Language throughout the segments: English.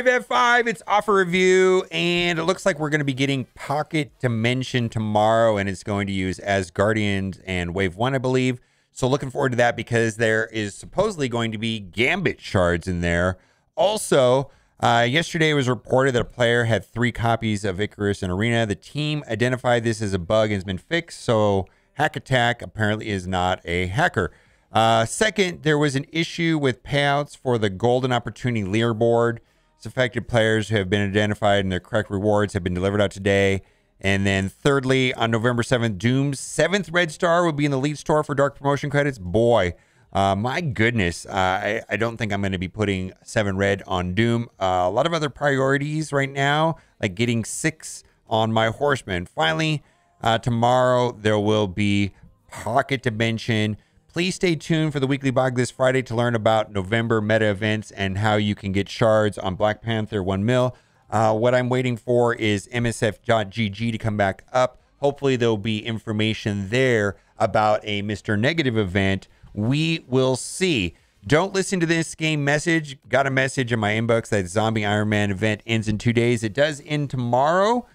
F5, it's offer review, and it looks like we're going to be getting Pocket Dimension tomorrow, and it's going to use as Guardians and Wave 1, I believe. So looking forward to that because there is supposedly going to be Gambit shards in there. Also, yesterday it was reported that a player had 3 copies of Icarus and Arena. The team identified this as a bug and has been fixed, so Hack Attack apparently is not a hacker. Second, there was an issue with payouts for the Golden Opportunity leaderboard. It's affected players who have been identified and their correct rewards have been delivered out today. And then thirdly, on November 7th, Doom's 7th Red Star will be in the lead store for Dark Promotion credits. Boy, my goodness, I don't think I'm going to be putting 7 red on Doom. A lot of other priorities right now, like getting 6 on my Horseman. Finally, tomorrow there will be Pocket Dimension. Please stay tuned for the weekly blog this Friday to learn about November meta events and how you can get shards on Black Panther 1 mil. What I'm waiting for is MSF.GG to come back up. Hopefully there'll be information there about a Mr. Negative event. We will see. Don't listen to this game message. Got a message in my inbox that Zombie Iron Man event ends in 2 days. It does end tomorrow.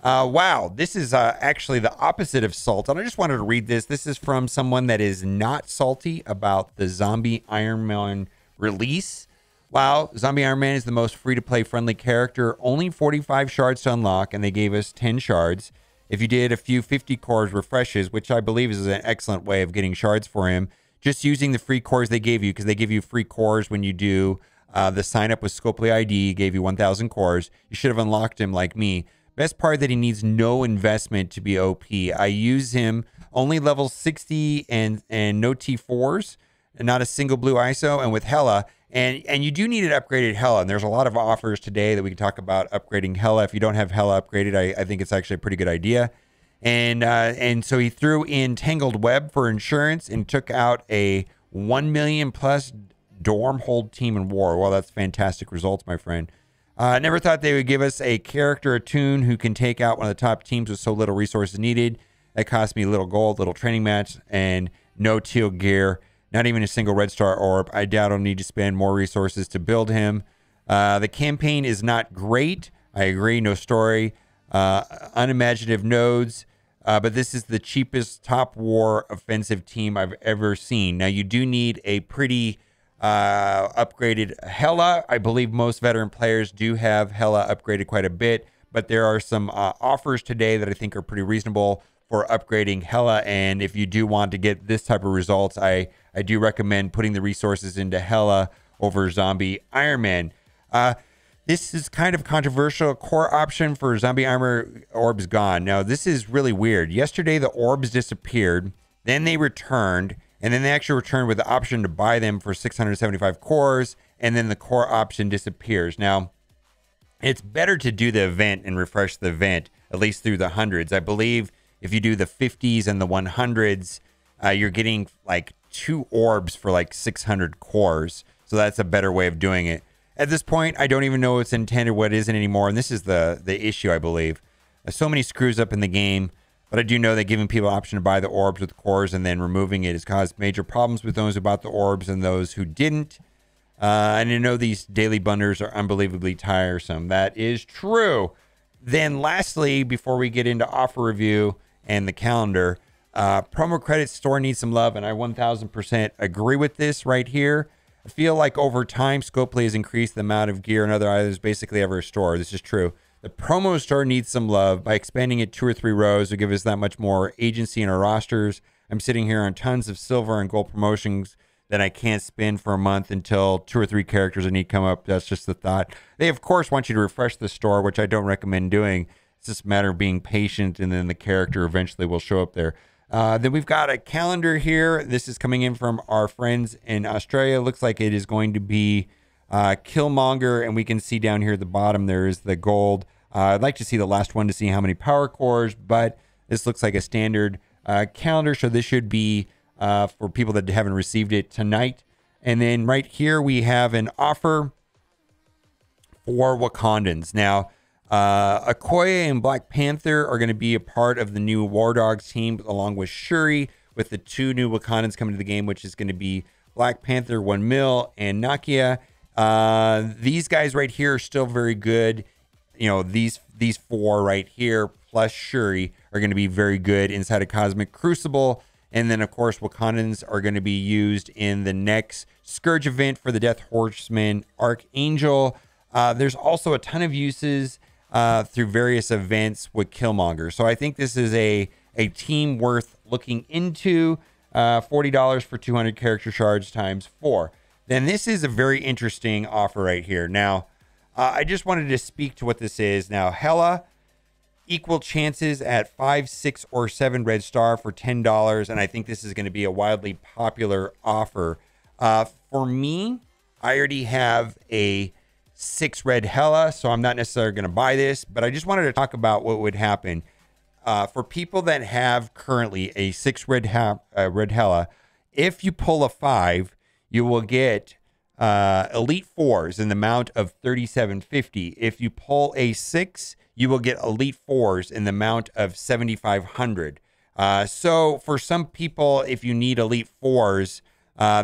Wow, this is actually the opposite of salt. And I just wanted to read this. This is from someone that is not salty about the Zombie Iron Man release. Wow, Zombie Iron Man is the most free-to-play friendly character. Only 45 shards to unlock, and they gave us 10 shards. If you did a few 50 cores refreshes, which I believe is an excellent way of getting shards for him, just using the free cores they gave you, because they give you free cores when you do the sign-up with Scopely ID, gave you 1,000 cores. You should have unlocked him like me. Best part that he needs no investment to be OP. I use him only level 60 and no T4s, and not a single blue ISO, and with Hela. And you do need an upgraded Hela, and there's a lot of offers today that we can talk about upgrading Hela. If you don't have Hela upgraded, I think it's actually a pretty good idea. And so he threw in Tangled Web for insurance and took out a 1 million plus dorm hold team in war. Well, that's fantastic results, my friend. Never thought they would give us a character attune who can take out one of the top teams with so little resources needed. That cost me little gold, little training match, and no teal gear. Not even a single red star orb. I doubt I'll need to spend more resources to build him. The campaign is not great. I agree, no story. Unimaginative nodes. But this is the cheapest top war offensive team I've ever seen. Now, you do need a pretty upgraded Hela. I believe most veteran players do have Hela upgraded quite a bit, but there are some offers today that I think are pretty reasonable for upgrading Hela. And if you do want to get this type of results, I do recommend putting the resources into Hela over Zombie Iron Man. This is kind of controversial. Core option for Zombie Armor orbs gone. Now, this is really weird. Yesterday, the orbs disappeared. Then they returned. And then they actually returned with the option to buy them for 675 cores. And then the core option disappears. Now, it's better to do the event and refresh the event, at least through the hundreds. I believe if you do the 50s and the 100s, you're getting like 2 orbs for like 600 cores. So that's a better way of doing it. At this point, I don't even know what's intended, what isn't anymore. And this is the issue, I believe. There's so many screws up in the game. But I do know that giving people an option to buy the orbs with cores and then removing it has caused major problems with those who bought the orbs and those who didn't. And I know these daily bunders are unbelievably tiresome. That is true. Then lastly, before we get into offer review and the calendar, promo credit store needs some love. And I 1000% agree with this right here. I feel like over time, Scopely has increased the amount of gear and other items basically every store. This is true. The promo store needs some love. By expanding it 2 or 3 rows will give us that much more agency in our rosters. I'm sitting here on tons of silver and gold promotions that I can't spend for a month until 2 or 3 characters I need come up. That's just the thought. They, of course, want you to refresh the store, which I don't recommend doing. It's just a matter of being patient, and then the character eventually will show up there. Then we've got a calendar here. This is coming in from our friends in Australia. Looks like it is going to be Killmonger, and we can see down here at the bottom there is the gold. I'd like to see the last one to see how many power cores, but this looks like a standard calendar, so this should be for people that haven't received it tonight. And then right here we have an offer for Wakandans. Now, Okoye and Black Panther are going to be a part of the new War Dogs team, along with Shuri, with the 2 new Wakandans coming to the game, which is going to be Black Panther 1 mil and Nakia. These guys right here are still very good. You know, these four right here plus Shuri are going to be very good inside of Cosmic Crucible. And then, of course, Wakandans are going to be used in the next Scourge event for the Death Horseman Archangel. There's also a ton of uses through various events with Killmonger. So I think this is a team worth looking into. $40 for 200 character shards times 4. Then this is a very interesting offer right here. Now, I just wanted to speak to what this is. Now, Hela, equal chances at 5, 6, or 7 red star for $10. And I think this is going to be a wildly popular offer. For me, I already have a 6 red Hela, so I'm not necessarily going to buy this. But I just wanted to talk about what would happen. For people that have currently a 6 red Hela, if you pull a 5, you will get Elite 4s in the amount of 3750. If you pull a 6, you will get Elite 4s in the amount of 7500. So for some people, if you need Elite 4s,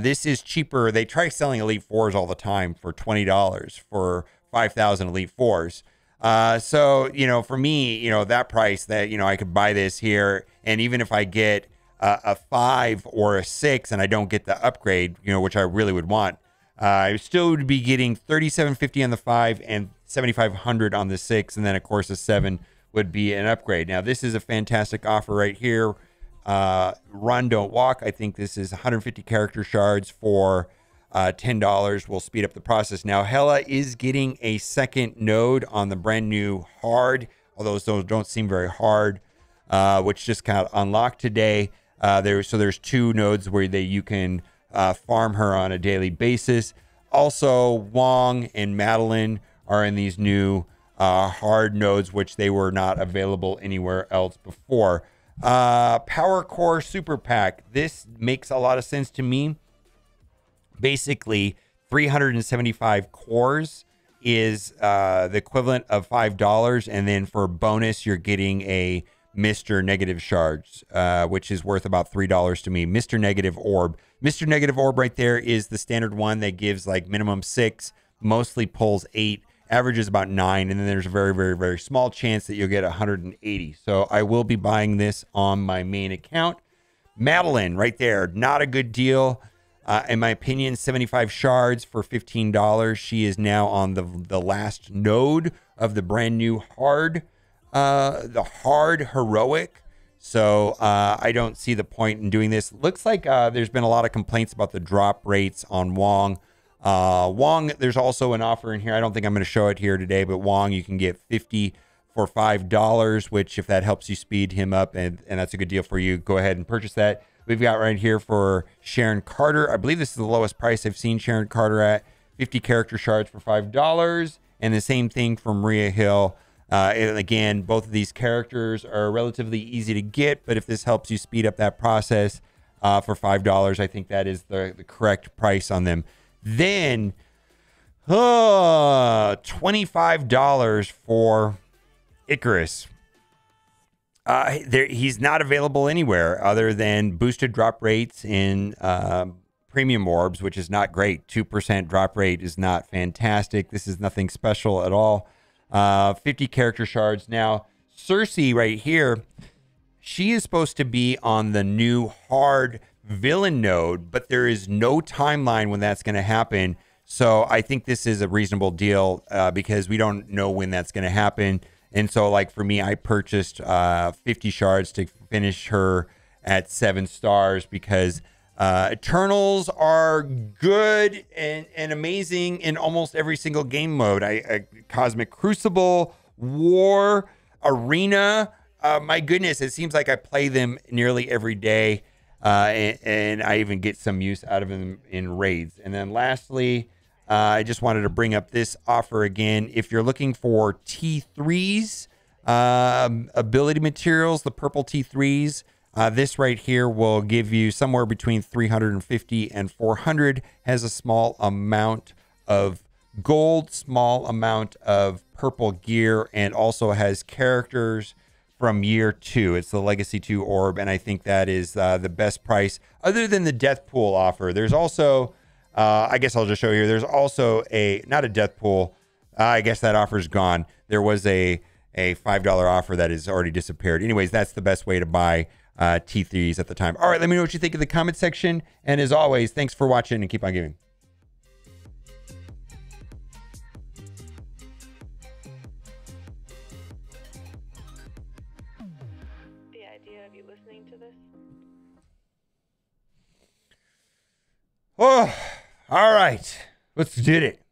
this is cheaper. They try selling Elite 4s all the time for $20 for 5,000 Elite 4s. So, you know, for me, you know, that price that, you know, I could buy this here. And even if I get a 5 or a 6 and I don't get the upgrade, you know, which I really would want, I still would be getting $37.50 on the 5 and $7,500 on the 6. And then, of course, a 7 would be an upgrade. Now, this is a fantastic offer right here. Run, don't walk. I think this is 150 character shards for $10 will speed up the process. Now, Hela is getting a second node on the brand new hard, although those don't seem very hard, which just kind of unlocked today. There's 2 nodes where you can farm her on a daily basis. Also, Wong and Madeline are in these new hard nodes, which they were not available anywhere else before. Power Core Super Pack. This makes a lot of sense to me. Basically, 375 cores is the equivalent of $5. And then for bonus, you're getting a Mr. Negative Shards, which is worth about $3 to me. Mr. Negative Orb. Mr. Negative Orb right there is the standard one that gives like minimum 6, mostly pulls 8, averages about 9, and then there's a very, very, very small chance that you'll get 180. So I will be buying this on my main account. Madeline right there, not a good deal. In my opinion, 75 shards for $15. She is now on the last node of the brand new hard, the hard heroic. So I don't see the point in doing this. Looks like there's been a lot of complaints about the drop rates on Wong. Wong, there's also an offer in here. I don't think I'm going to show it here today, but Wong, you can get 50 for $5, which if that helps you speed him up and that's a good deal for you, go ahead and purchase that. We've got right here for Sharon Carter. I believe this is the lowest price I've seen Sharon Carter at. 50 character shards for $5. And the same thing for Maria Hill. And again, both of these characters are relatively easy to get, but if this helps you speed up that process for $5, I think that is the correct price on them. Then $25 for Icarus. He's not available anywhere other than boosted drop rates in premium orbs, which is not great. 2% drop rate is not fantastic. This is nothing special at all. 50 character shards. Now, Cersei right here, she is supposed to be on the new hard villain node, but there is no timeline when that's going to happen. So I think this is a reasonable deal because we don't know when that's going to happen. And so, like, for me, I purchased 50 shards to finish her at 7 stars because Eternals are good and amazing in almost every single game mode. Cosmic Crucible, War, Arena. My goodness, it seems like I play them nearly every day. And I even get some use out of them in raids. And then lastly, I just wanted to bring up this offer again. If you're looking for T3s, ability materials, the purple T3s, this right here will give you somewhere between 350 and 400, has a small amount of gold, small amount of purple gear, and also has characters from year 2. It's the Legacy 2 orb, and I think that is the best price other than the Death Pool offer. There's also I guess I'll just show you here. There's also not a death pool. I guess that offer's gone. There was a $5 offer that has already disappeared. Anyways, that's the best way to buy T3s at the time. All right, let me know what you think in the comment section. And as always, thanks for watching and keep on giving. The idea of you listening to this? Oh, all right. Let's do it.